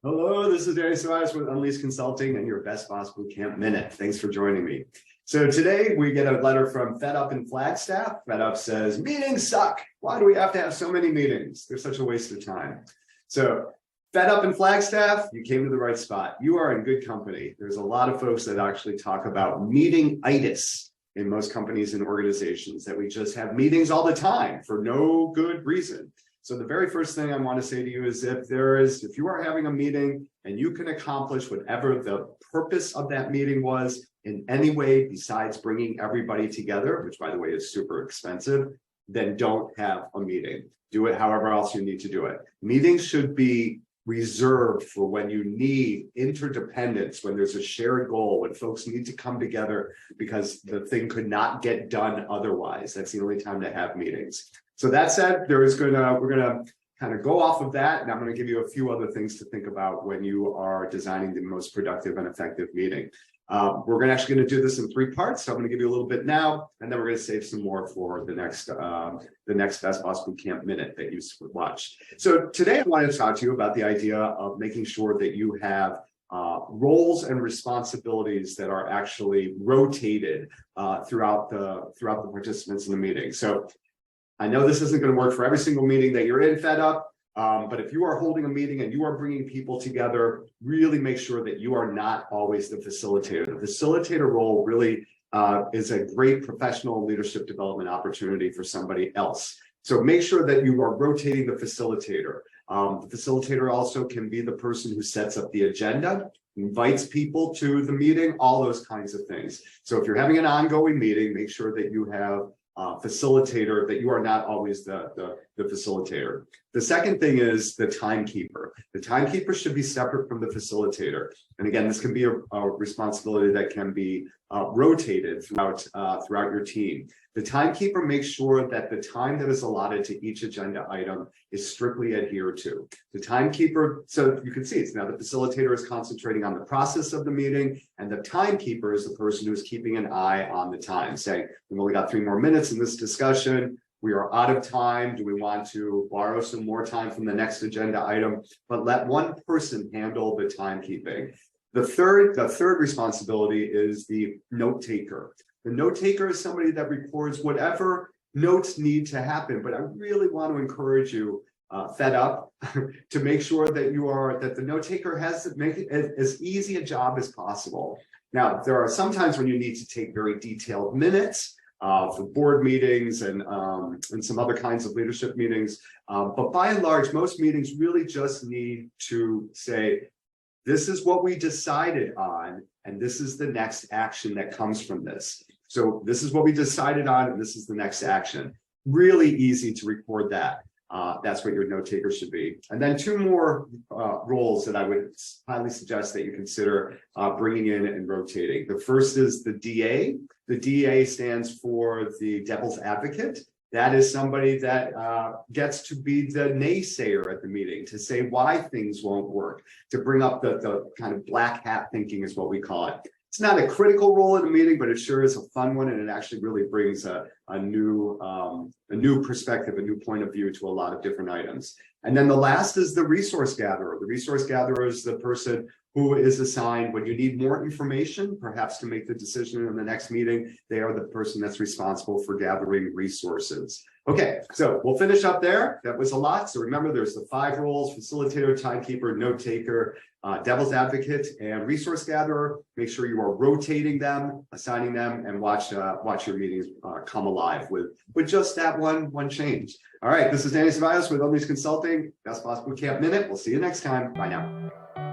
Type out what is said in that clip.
Hello, this is Danny Ceballos with Unleashed Consulting and your Best Boss Bootcamp Minute. Thanks for joining me. So today we get a letter from Fed Up in Flagstaff. Fed Up says, meetings suck. Why do we have to have so many meetings? They're such a waste of time. So Fed Up in Flagstaff, you came to the right spot. You are in good company. There's a lot of folks that actually talk about meeting-itis in most companies and organizations, that we just have meetings all the time for no good reason. So the very first thing I want to say to you is if you are having a meeting and you can accomplish whatever the purpose of that meeting was in any way besides bringing everybody together, which by the way is super expensive, then don't have a meeting. Do it however else you need to do it. Meetings should be reserved for when you need interdependence, when there's a shared goal, when folks need to come together because the thing could not get done otherwise. That's the only time to have meetings. So that said, we're gonna kind of go off of that, and I'm going to give you a few other things to think about when you are designing the most productive and effective meeting. We're actually going to do this in 3 parts. So I'm going to give you a little bit now, and then we're going to save some more for the next Best Boss Bootcamp Minute that you watch. So today I wanted to talk to you about the idea of making sure that you have roles and responsibilities that are actually rotated throughout the participants in the meeting. So I know this isn't going to work for every single meeting that you're in Fed Up, but if you are holding a meeting and you are bringing people together, really make sure that you are not always the facilitator. The facilitator role really is a great professional leadership development opportunity for somebody else. So make sure that you are rotating the facilitator. The facilitator also can be the person who sets up the agenda, invites people to the meeting, all those kinds of things. So if you're having an ongoing meeting, make sure that you have facilitator, that you are not always the facilitator. The second thing is the timekeeper. The timekeeper should be separate from the facilitator. And again, this can be a responsibility that can be rotated throughout your team. The timekeeper makes sure that the time that is allotted to each agenda item is strictly adhered to. The timekeeper, so you can see it's now the facilitator is concentrating on the process of the meeting, and the timekeeper is the person who is keeping an eye on the time, saying, we've only got 3 more minutes in this discussion. We are out of time. Do we want to borrow some more time from the next agenda item? But let one person handle the timekeeping. The third responsibility is the note taker. The note taker is somebody that records whatever notes need to happen. But I really want to encourage you, Fed Up, to make sure that the note taker has to make it as easy a job as possible. Now, there are some times when you need to take very detailed minutes for board meetings and some other kinds of leadership meetings. But by and large, most meetings really just need to say, this is what we decided on, and this is the next action that comes from this. So this is what we decided on, and this is the next action. Really easy to record that. That's what your note taker should be. And then 2 more roles that I would highly suggest that you consider bringing in and rotating. The first is the DA. The DA stands for the devil's advocate. That is somebody that gets to be the naysayer at the meeting, to say why things won't work, to bring up the kind of black hat thinking is what we call it. It's not a critical role in a meeting, but it sure is a fun one, and it actually really brings a new perspective, a new point of view to a lot of different items. And then the last is the resource gatherer. The resource gatherer is the person who is assigned when you need more information, perhaps to make the decision in the next meeting. They are the person that's responsible for gathering resources. Okay, so we'll finish up there. That was a lot. So remember, there's the 5 roles: facilitator, timekeeper, note taker, devil's advocate, and resource gatherer. Make sure you are rotating them, assigning them, and watch your meetings come alive with just that one change. All right, this is Danny Ceballos with Unleashed Consulting, Best Boss Bootcamp Minute. We'll see you next time. Bye now.